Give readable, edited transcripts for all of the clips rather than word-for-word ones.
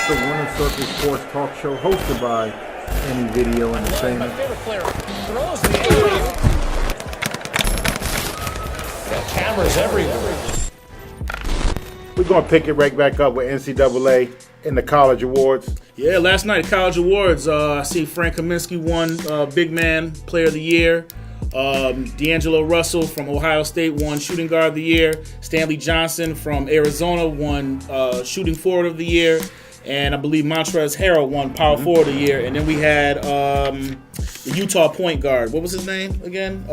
the Winnerz Circle Sports Talk Show hosted by NEVIDEO Entertainment. My favorite player throws the alley-oop. Got cameras everywhere. We're going to pick it right back up with NCAA in the College Awards. Yeah, last night, College Awards, I see Frank Kaminsky won Big Man Player of the Year. D'Angelo Russell from Ohio State won Shooting Guard of the Year. Stanley Johnson from Arizona won Shooting Forward of the Year. And I believe Montrezl Harrell won Power Forward of the Year. And then we had the Utah point guard. What was his name again?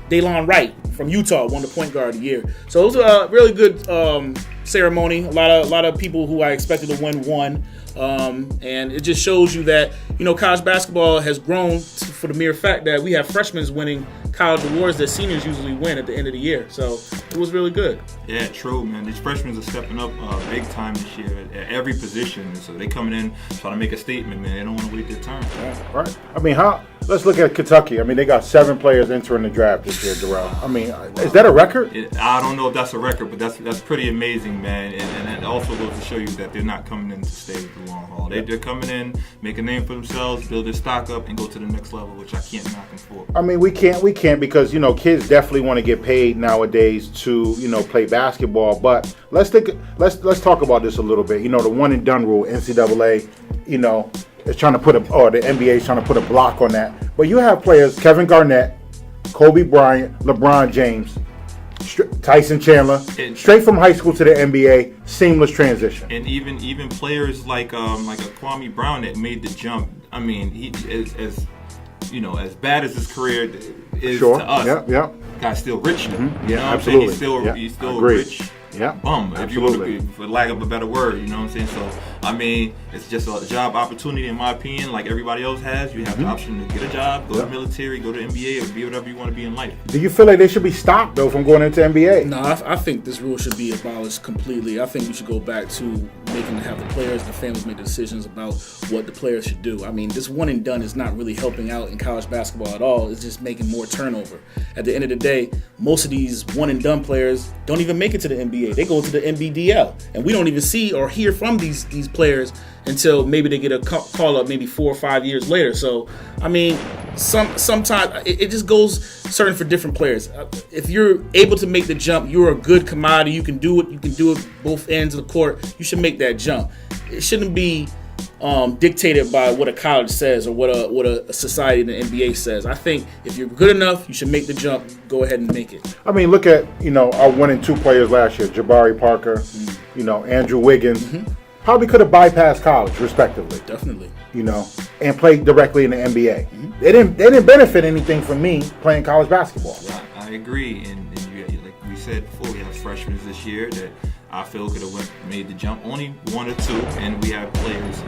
Daylon Wright from Utah won the point guard of the year. So it was a really good ceremony. A lot of people who I expected to win won. And it just shows you that, college basketball has grown for the mere fact that we have freshmen winning college awards that seniors usually win at the end of the year. So it was really good. Yeah, true, man. These freshmen are stepping up big time this year at every position. So they coming in trying to make a statement, man. They don't want to wait their turn. Yeah, right. I mean, let's look at Kentucky. I mean, they got 7 players entering the draft this year, Darrell. I mean, is that a record? I don't know if that's a record, but that's pretty amazing, man. And it also goes to show you that they're not coming in to stay for the long haul. They're coming in, make a name for themselves, build their stock up, and go to the next level, which I can't knock them for. I mean, we can't because kids definitely want to get paid nowadays to play basketball. But let's talk about this a little bit. The one and done rule, NCAA, is trying to the NBA is trying to put a block on that. But you have players, Kevin Garnett, Kobe Bryant, LeBron James, Tyson Chandler, straight from high school to the NBA, seamless transition. And even players like a Kwame Brown that made the jump. I mean, he as bad as his career is to us. Yep. Guy's still rich. Mm-hmm. Yeah, absolutely. He's still rich. Yeah, bum. If you want to be, for lack of a better word, you know what I'm saying. So I mean, it's just a job opportunity, in my opinion. Like everybody else has, you have the option to get a job, go to the military, go to NBA, or be whatever you want to be in life. Do you feel like they should be stopped though from going into NBA? No, I think this rule should be abolished completely. I think we should go back to have the players and the families make the decisions about what the players should do. I mean, this one and done is not really helping out in college basketball at all. It's just making more turnover. At the end of the day, most of these one and done players don't even make it to the NBA. They go to the NBDL, and we don't even see or hear from these players until maybe they get a call up maybe 4 or 5 years later. So, I mean, sometimes it just goes certain for different players. If you're able to make the jump, you're a good commodity. You can do it. You can do it both ends of the court. You should make that jump. It shouldn't be dictated by what a college says or what a society in the NBA says. I think if you're good enough, you should make the jump. Go ahead and make it. I mean, look at our 1 and 2 players last year: Jabari Parker, Andrew Wiggins. Mm-hmm. Probably could have bypassed college, respectively. Definitely. And played directly in the NBA. Mm-hmm. They didn't benefit anything from me playing college basketball. I agree, and like we said before, we have freshmen this year that I feel could have made the jump. Only 1 or 2, and we have players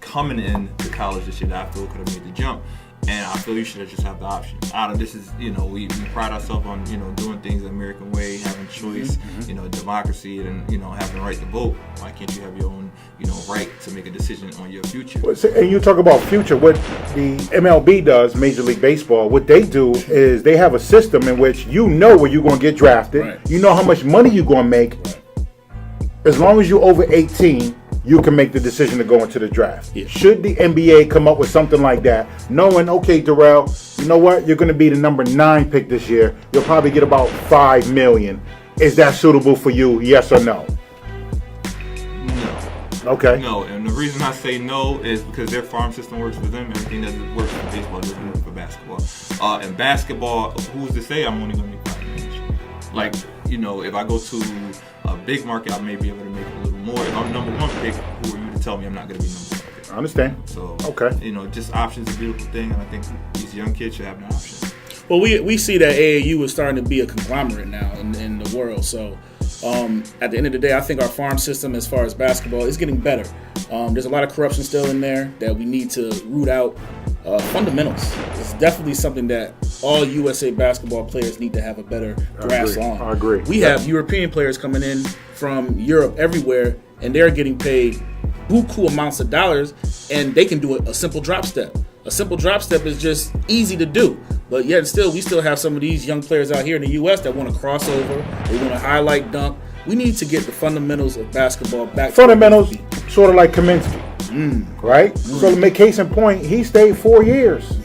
coming in to college this year that I feel could have made the jump. And I feel you should just have the option. This is, we pride ourselves on, doing things the American way, having choice, democracy, and, having the right to vote. Why can't you have your own, right to make a decision on your future? And you talk about future. What the MLB does, Major League Baseball, what they do is they have a system in which where you're going to get drafted. Right. You know how much money you're going to make. Right. As long as you're over 18, you can make the decision to go into the draft. Yeah. Should the NBA come up with something like that, knowing, okay, Darrell, you know what? You're going to be the number 9 pick this year. You'll probably get about $5 million. Is that suitable for you? Yes or no? No. Okay. No, and the reason I say no is because their farm system works for them. Everything that works for baseball doesn't work for basketball. And basketball, who's to say I'm only going to make $5 million? Like, if I go to a big market, I may be able to make a little more. If I'm number 1 pick, who are you to tell me I'm not going to be number 1 pick? I understand. So, okay. Just options is a beautiful thing, and I think these young kids should have an option. Well, we see that AAU is starting to be a conglomerate now in the world. So, at the end of the day, I think our farm system, as far as basketball, is getting better. There's a lot of corruption still in there that we need to root out. Fundamentals is definitely something that all USA basketball players need to have a better grasp on. I agree. We have European players coming in from Europe everywhere, and they're getting paid buku amounts of dollars, and they can do a simple drop step. A simple drop step is just easy to do, but yet still, we still have some of these young players out here in the U.S. that want to cross over, they want to highlight dunk, we need to get the fundamentals of basketball back. Fundamentals, sort of like Kaminsky, right? So to make case in point, he stayed 4 years.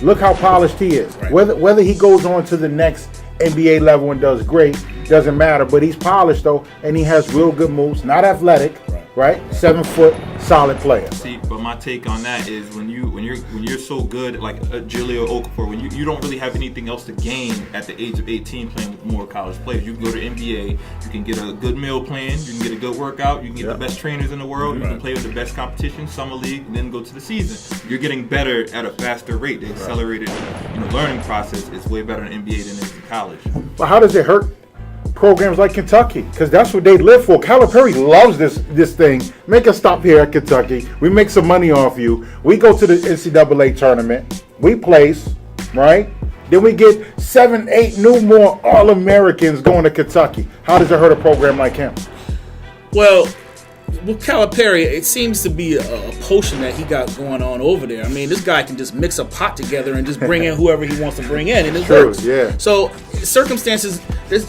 Look how polished he is. Right. Whether he goes on to the next NBA level and does great, doesn't matter. But he's polished though, and he has real good moves. Not athletic, right? 7 foot, solid player. See, but my take on that is when you're so good, like Julio Okafor, when you don't really have anything else to gain at the age of 18 playing with more college players. You can go to NBA, you can get a good meal plan, you can get a good workout, you can get the best trainers in the world, you can play with the best competition, summer league, and then go to the season. You're getting better at a faster rate. The accelerated, learning process is way better in NBA than it is in college. But how does it hurt programs like Kentucky? Because that's what they live for. Calipari loves this thing. Make us stop here at Kentucky. We make some money off you. We go to the NCAA tournament. We place, right? Then we get 7, 8 new more All-Americans going to Kentucky. How does it hurt a program like him? Well, with Calipari, it seems to be a potion that he got going on over there. I mean, this guy can just mix a pot together and just bring in whoever he wants to bring in, and it works. Yeah. So there's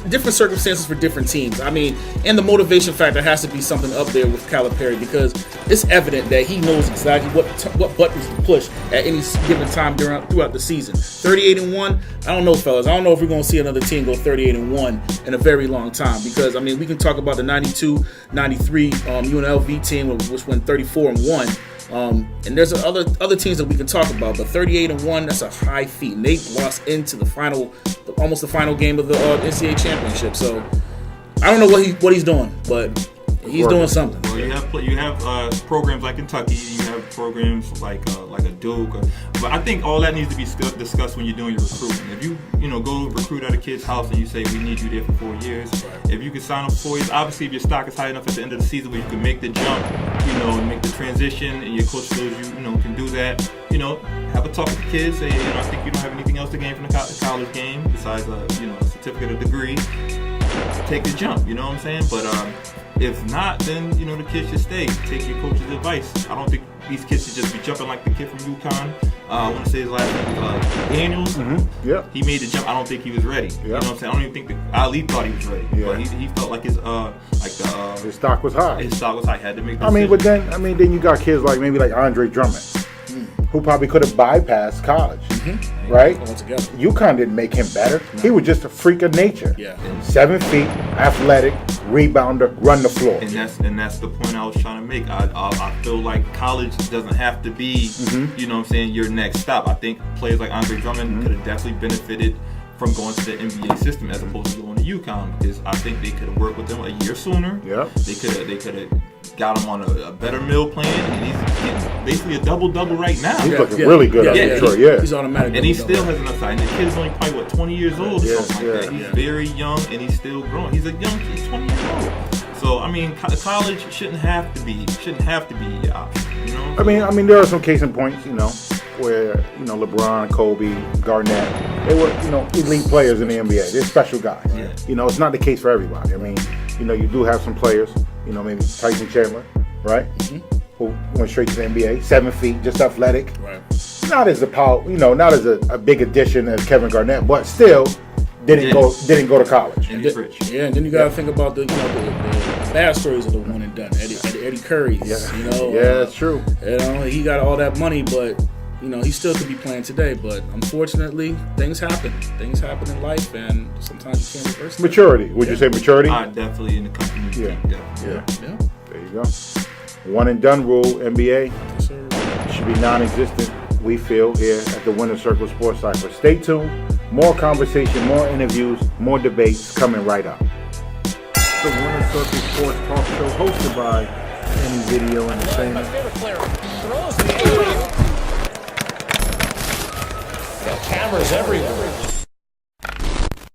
different circumstances for different teams. I mean, and the motivation factor has to be something up there with Calipari because it's evident that he knows exactly what buttons to push at any given time throughout the season. 38-1, I don't know, fellas. I don't know if we're going to see another team go 38-1 in a very long time because, I mean, we can talk about the 92-93 UNLV team, which went 34-1. And there's other teams that we can talk about, but 38-1, that's a high feat. And they lost into almost the final game of the NCAA championship. So I don't know what he's doing, but he's doing something. Well, you have programs like Kentucky, you have programs like a Duke, but I think all that needs to be discussed when you're doing your recruiting. If you go recruit at a kid's house and you say we need you there for 4 years, if you can sign up for 4 years, obviously if your stock is high enough at the end of the season where you can make the jump, and make the transition, and your coach knows you can do that. Have a talk with the kids. Say, I think you don't have anything else to gain from the college game besides a certificate or degree. Take the jump. You know what I'm saying? But if not, then the kids should stay. Take your coach's advice. I don't think these kids should just be jumping like the kid from UConn. I want to say his last name was Daniels. Yeah. He made the jump. I don't think he was ready. Yeah. You know what I'm saying? I don't even think that Ali thought he was ready. Yeah. But he felt like his stock was high. His stock was high. He had to make the decision. Then you got kids like maybe like Andre Drummond, who probably could have bypassed college. Right? Altogether. UConn didn't make him better. He was just a freak of nature. Yeah. 7 feet, athletic, rebounder, run the floor. And that's the point I was trying to make. I feel like college doesn't have to be, your next stop. I think players like Andre Drummond could have definitely benefited from going to the NBA system as opposed to going to UConn because I think they could have worked with them a year sooner. Yeah. They could have got him on a better meal plan, and he's getting basically a double-double right now. He's looking really good at Detroit, He's automatic. And he still has an upside. And the kid's only probably, 20 years old or something like that. He's very young, and he's still growing. He's 20 years old. So, I mean, college shouldn't have to be your option, I mean, there are some case in points, where, LeBron, Kobe, Garnett, they were, elite players in the NBA. They're special guys. Yeah. It's not the case for everybody. I mean, you do have some players, maybe Tyson Chandler, right? Who went straight to the NBA, 7 feet, just athletic. Right. Not as not as a big addition as Kevin Garnett, but still didn't go to college. And he's rich. Yeah, and then you got to think about the bad stories of the one and done. Eddie Curry's. Yeah, it's true. He got all that money, but he still could be playing today. But unfortunately, things happen. Things happen in life, and sometimes you can't reverse them. Maturity. Would you say maturity? Definitely in the company. Yeah. There you go. One and done rule, NBA. Yes, sir. Should be non-existent, we feel, here at the Winnerz Circle Sports Cypher. Stay tuned. More conversation, more interviews, more debates coming right up. The Winnerz Circle Sports Talk Show hosted by NEVIDEO Entertainment. My favorite player throws the alley-oop. Got cameras everywhere.